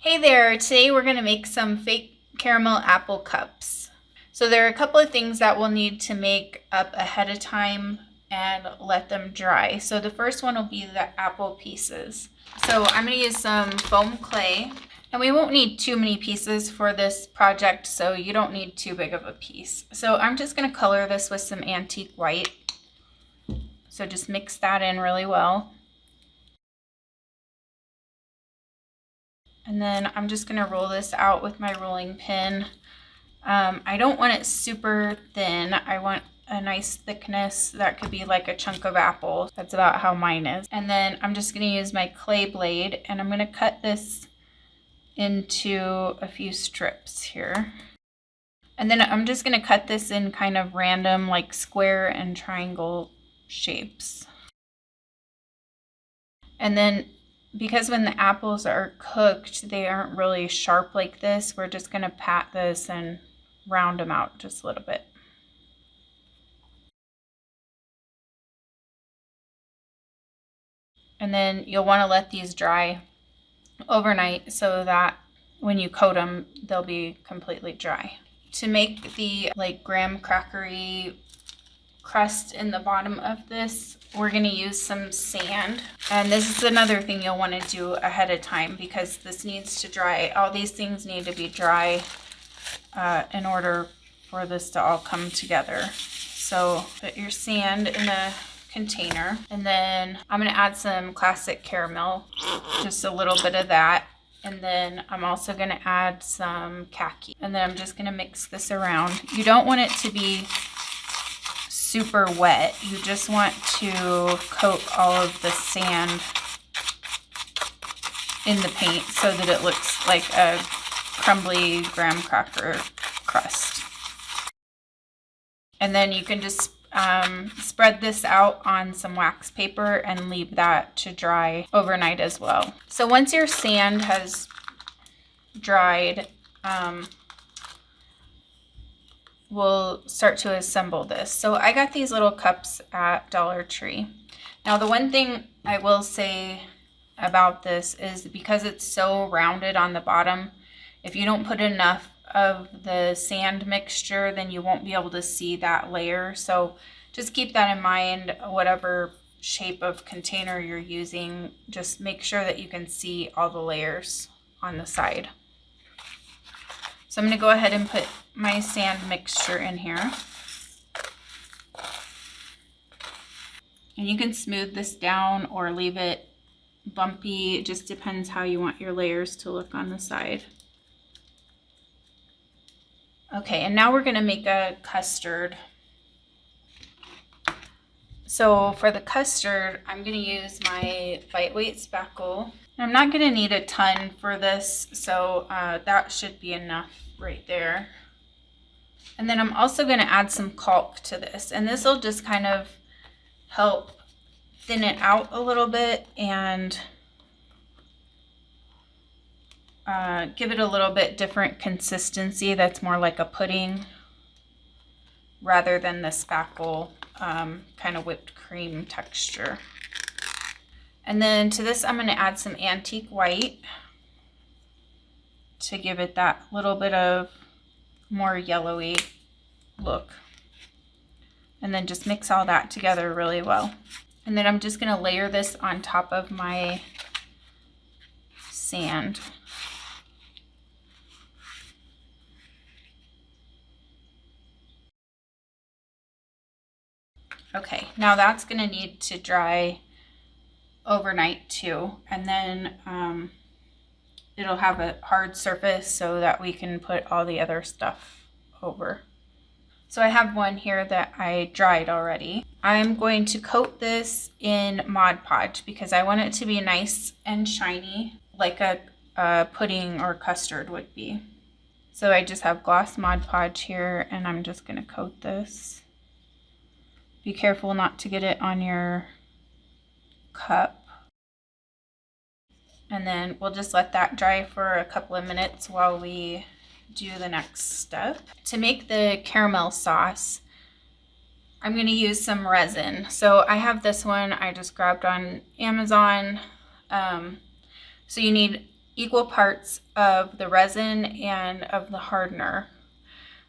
Hey there, today we're going to make some fake caramel apple cups. So there are a couple of things that we'll need to make up ahead of time and let them dry. So the first one will be the apple pieces. So I'm going to use some foam clay, and we won't need too many pieces for this project, so you don't need too big of a piece. So I'm just going to color this with some antique white. So just mix that in really well. And then I'm just going to roll this out with my rolling pin. I don't want it super thin. I want a nice thickness that could be like a chunk of apple. That's about how mine is. And then I'm just going to use my clay blade, and I'm going to cut this into a few strips here. And then I'm just going to cut this in kind of random like square and triangle shapes. And then because when the apples are cooked, they aren't really sharp like this, we're just going to pat this and round them out just a little bit. And then you'll want to let these dry overnight so that when you coat them, they'll be completely dry. To make the like graham crackery crust in the bottom of this, we're going to use some sand. And this is another thing you'll want to do ahead of time because this needs to dry. All these things need to be dry in order for this to all come together. So put your sand in a container, and then I'm going to add some classic caramel, just a little bit of that. And then I'm also going to add some khaki. And then I'm just going to mix this around. You don't want it to be super wet. You just want to coat all of the sand in the paint so that it looks like a crumbly graham cracker crust. And then you can just spread this out on some wax paper and leave that to dry overnight as well. So once your sand has dried, we'll start to assemble this. So I got these little cups at Dollar Tree. Now the one thing I will say about this is because it's so rounded on the bottom, if you don't put enough of the sand mixture, then you won't be able to see that layer. So just keep that in mind. Whatever shape of container you're using, just make sure that you can see all the layers on the side. So I'm going to go ahead and put my sand mixture in here. And you can smooth this down or leave it bumpy. It just depends how you want your layers to look on the side. Okay, and now we're going to make a custard. So for the custard, I'm going to use my lightweight spackle. I'm not going to need a ton for this, so that should be enough right there. And then I'm also going to add some caulk to this, and this will just kind of help thin it out a little bit and give it a little bit different consistency that's more like a pudding rather than the spackle kind of whipped cream texture. And then to this I'm going to add some antique white to give it that little bit of more yellowy look. And then just mix all that together really well. And then I'm just going to layer this on top of my sand. Okay, now that's going to need to dry overnight too, and then it'll have a hard surface so that we can put all the other stuff over. So I have one here that I dried already. I'm going to coat this in Mod Podge because I want it to be nice and shiny like a pudding or custard would be. So I just have gloss Mod Podge here, and I'm just going to coat this. Be careful not to get it on your cup. And then we'll just let that dry for a couple of minutes while we do the next step. To make the caramel sauce, I'm going to use some resin. So I have this one I just grabbed on Amazon. So you need equal parts of the resin and of the hardener.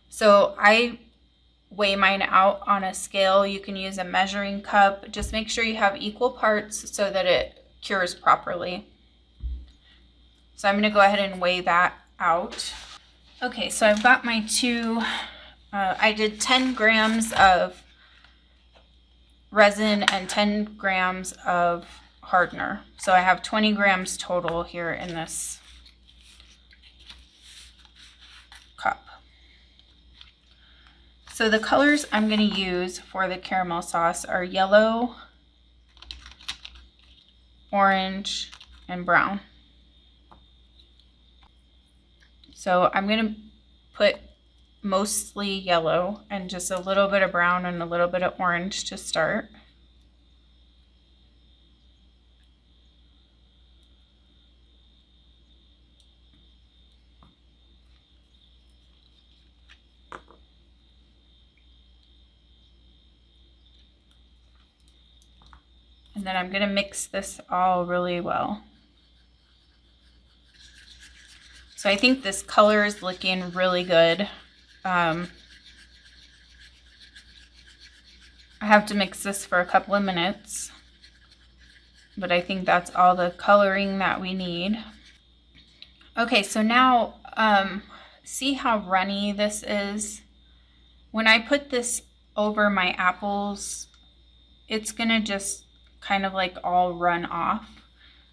So I weigh mine out on a scale. You can use a measuring cup. Just make sure you have equal parts so that it cures properly. So I'm going to go ahead and weigh that out. Okay, so I've got my two, I did 10 grams of resin and 10 grams of hardener. So I have 20 grams total here in this cup. So the colors I'm going to use for the caramel sauce are yellow, orange, and brown. So I'm going to put mostly yellow and just a little bit of brown and a little bit of orange to start. And then I'm going to mix this all really well. So I think this color is looking really good. I have to mix this for a couple of minutes, but I think that's all the coloring that we need. Okay, so now see how runny this is? When I put this over my apples, it's gonna just kind of like all run off.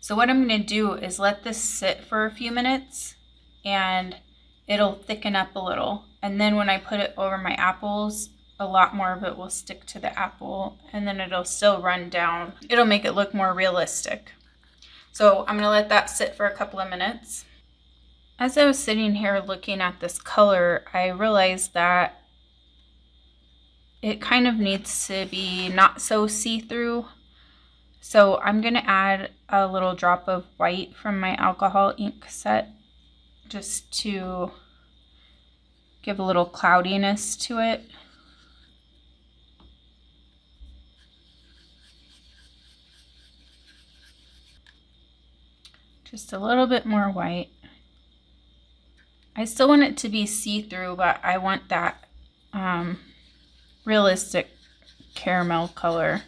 So what I'm gonna do is let this sit for a few minutes and it'll thicken up a little. And then when I put it over my apples, a lot more of it will stick to the apple and then it'll still run down. It'll make it look more realistic. So I'm gonna let that sit for a couple of minutes. As I was sitting here looking at this color, I realized that it kind of needs to be not so see-through. So I'm gonna add a little drop of white from my alcohol ink set just to give a little cloudiness to it. Just a little bit more white. I still want it to be see-through, but I want that realistic caramel color.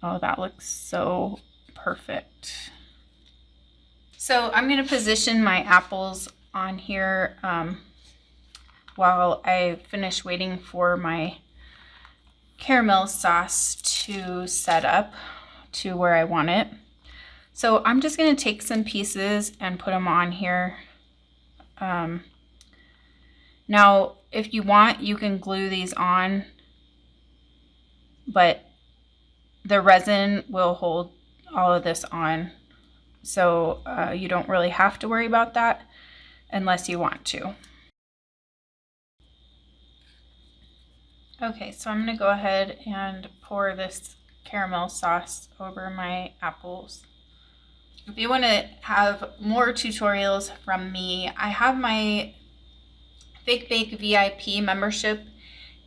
Oh, that looks so perfect. So I'm going to position my apples on here while I finish waiting for my caramel sauce to set up to where I want it. So I'm just going to take some pieces and put them on here. Now, if you want, you can glue these on, but the resin will hold all of this on. So you don't really have to worry about that unless you want to. Okay, so I'm going to go ahead and pour this caramel sauce over my apples. If you want to have more tutorials from me, I have my Fake Bake VIP membership,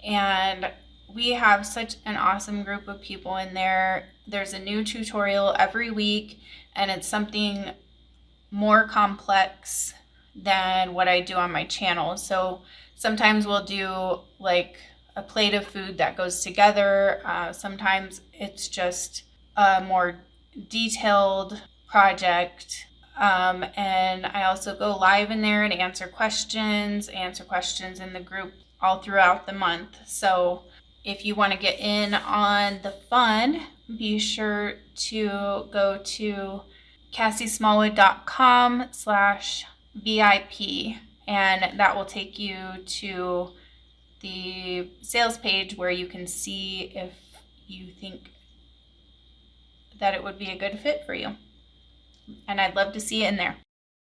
and we have such an awesome group of people in there. There's a new tutorial every week, and it's something more complex than what I do on my channel. So sometimes we'll do like a plate of food that goes together. Sometimes it's just a more detailed project. And I also go live in there and answer questions in the group all throughout the month. So if you want to get in on the fun, be sure to go to CassieSmallwood.com/VIP, and that will take you to the sales page where you can see if you think that it would be a good fit for you. And I'd love to see you in there.